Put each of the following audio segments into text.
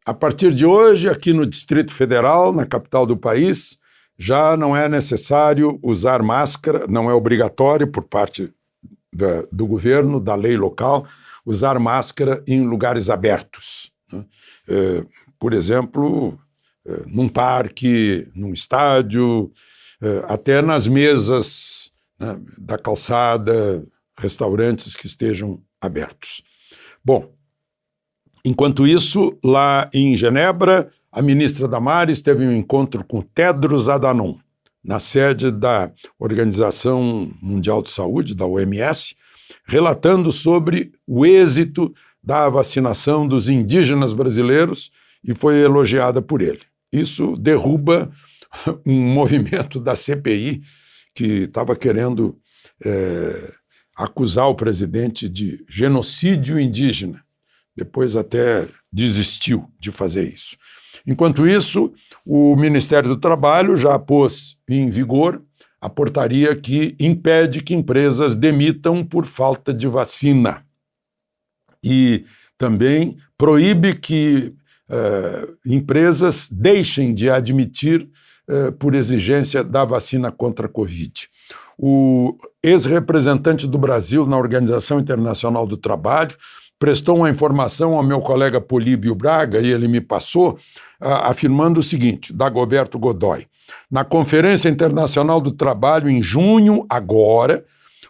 A partir de hoje, aqui no Distrito Federal, na capital do país, já não é necessário usar máscara, não é obrigatório por parte do governo, da lei local, usar máscara em lugares abertos, né? Por exemplo, num parque, num estádio, até nas mesas, né, da calçada, restaurantes que estejam abertos. Bom, enquanto isso, lá em Genebra, a ministra Damares teve um encontro com Tedros Adhanom, na sede da Organização Mundial de Saúde, da OMS, relatando sobre o êxito da vacinação dos indígenas brasileiros e foi elogiada por ele. Isso derruba um movimento da CPI que estava querendo acusar o presidente de genocídio indígena. Depois até desistiu de fazer isso. Enquanto isso, o Ministério do Trabalho já pôs em vigor a portaria que impede que empresas demitam por falta de vacina. E também proíbe que empresas deixem de admitir por exigência da vacina contra a Covid. O ex-representante do Brasil na Organização Internacional do Trabalho prestou uma informação ao meu colega Políbio Braga, e ele me passou, afirmando o seguinte, Dagoberto Godoy: na Conferência Internacional do Trabalho, em junho, agora,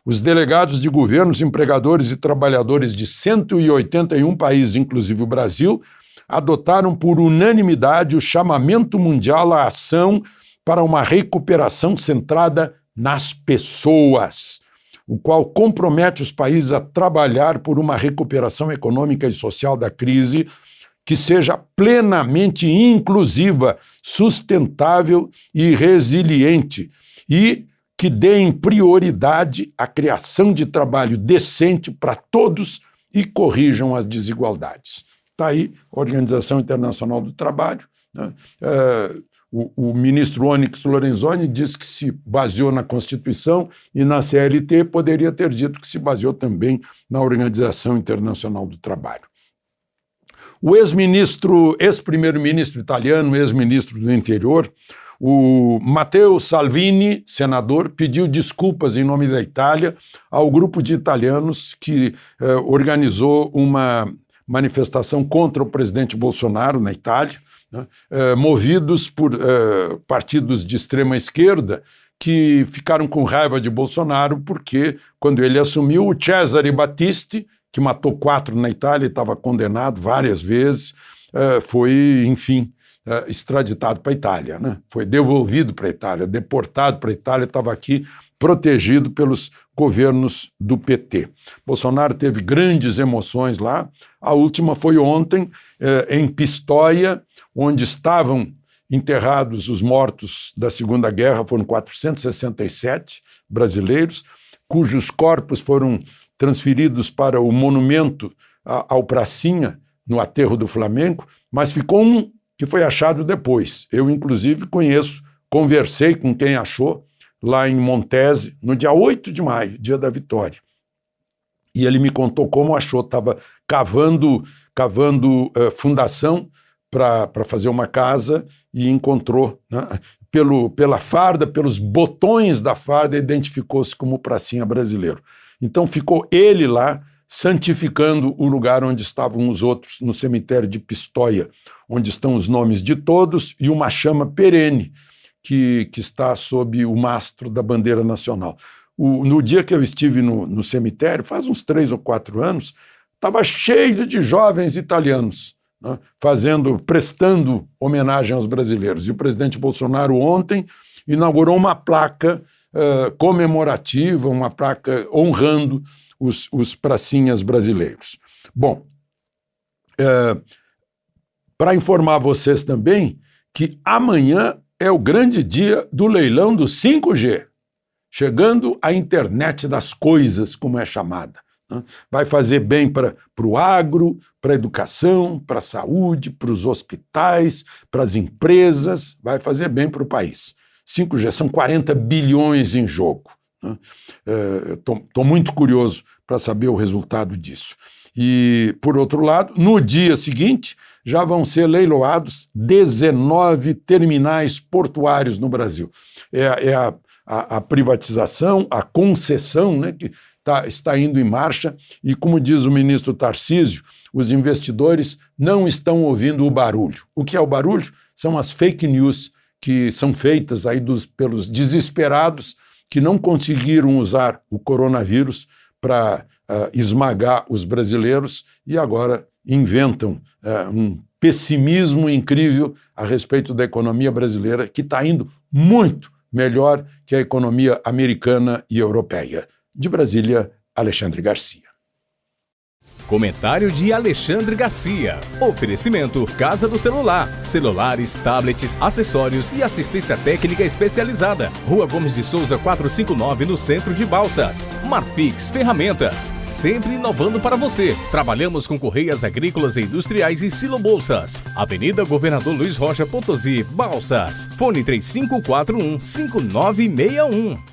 os delegados de governos, empregadores e trabalhadores de 181 países, inclusive o Brasil, adotaram por unanimidade o chamamento mundial à ação para uma recuperação centrada nas pessoas, o qual compromete os países a trabalhar por uma recuperação econômica e social da crise que seja plenamente inclusiva, sustentável e resiliente e que deem prioridade à criação de trabalho decente para todos e corrijam as desigualdades. Está aí a Organização Internacional do Trabalho, né? O ministro Onyx Lorenzoni diz que se baseou na Constituição e na CLT, poderia ter dito que se baseou também na Organização Internacional do Trabalho. O ex-primeiro-ministro italiano, ex-ministro do Interior, o Matteo Salvini, senador, pediu desculpas em nome da Itália ao grupo de italianos que organizou uma manifestação contra o presidente Bolsonaro na Itália, né, movidos por partidos de extrema esquerda que ficaram com raiva de Bolsonaro porque, quando ele assumiu, o Cesare Battisti, que matou 4 na Itália e estava condenado várias vezes, foi, enfim, extraditado para a Itália, né? Foi devolvido para a Itália, deportado para a Itália, estava aqui protegido pelos governos do PT. Bolsonaro teve grandes emoções lá. A última foi ontem, em Pistoia, onde estavam enterrados os mortos da Segunda Guerra, foram 467 brasileiros, cujos corpos foram transferidos para o monumento ao Pracinha, no aterro do Flamengo, mas ficou um que foi achado depois. Eu, inclusive, conversei com quem achou, lá em Montese, no dia 8 de maio, dia da vitória. E ele me contou como achou, estava cavando fundação para fazer uma casa e encontrou, né, pela farda, pelos botões da farda, identificou-se como Pracinha Brasileiro. Então ficou ele lá, santificando o lugar onde estavam os outros, no cemitério de Pistoia, onde estão os nomes de todos e uma chama perene que está sob o mastro da bandeira nacional. No dia que eu estive no cemitério, faz uns 3 ou 4 anos, estava cheio de jovens italianos, né, prestando homenagem aos brasileiros. E o presidente Bolsonaro ontem inaugurou uma placa comemorativa, uma placa honrando os pracinhas brasileiros. Bom, para informar vocês também que amanhã é o grande dia do leilão do 5G, chegando à internet das coisas, como é chamada, né? Vai fazer bem para o agro, para a educação, para a saúde, para os hospitais, para as empresas, vai fazer bem para o país. 5G são 40 bilhões em jogo, Né? Estou muito curioso para saber o resultado disso. E, por outro lado, no dia seguinte, já vão ser leiloados 19 terminais portuários no Brasil. A privatização, a concessão, né, que está indo em marcha, e como diz o ministro Tarcísio, os investidores não estão ouvindo o barulho. O que é o barulho? São as fake news que são feitas aí pelos desesperados que não conseguiram usar o coronavírus para esmagar os brasileiros e agora inventam um pessimismo incrível a respeito da economia brasileira, que está indo muito melhor que a economia americana e europeia. De Brasília, Alexandre Garcia. Comentário de Alexandre Garcia. Oferecimento Casa do Celular. Celulares, tablets, acessórios e assistência técnica especializada. Rua Gomes de Souza 459, no centro de Balsas. Marfix Ferramentas. Sempre inovando para você. Trabalhamos com correias agrícolas e industriais e silobolsas. Avenida Governador Luiz Rocha Potosí, Balsas. Fone 3541-5961.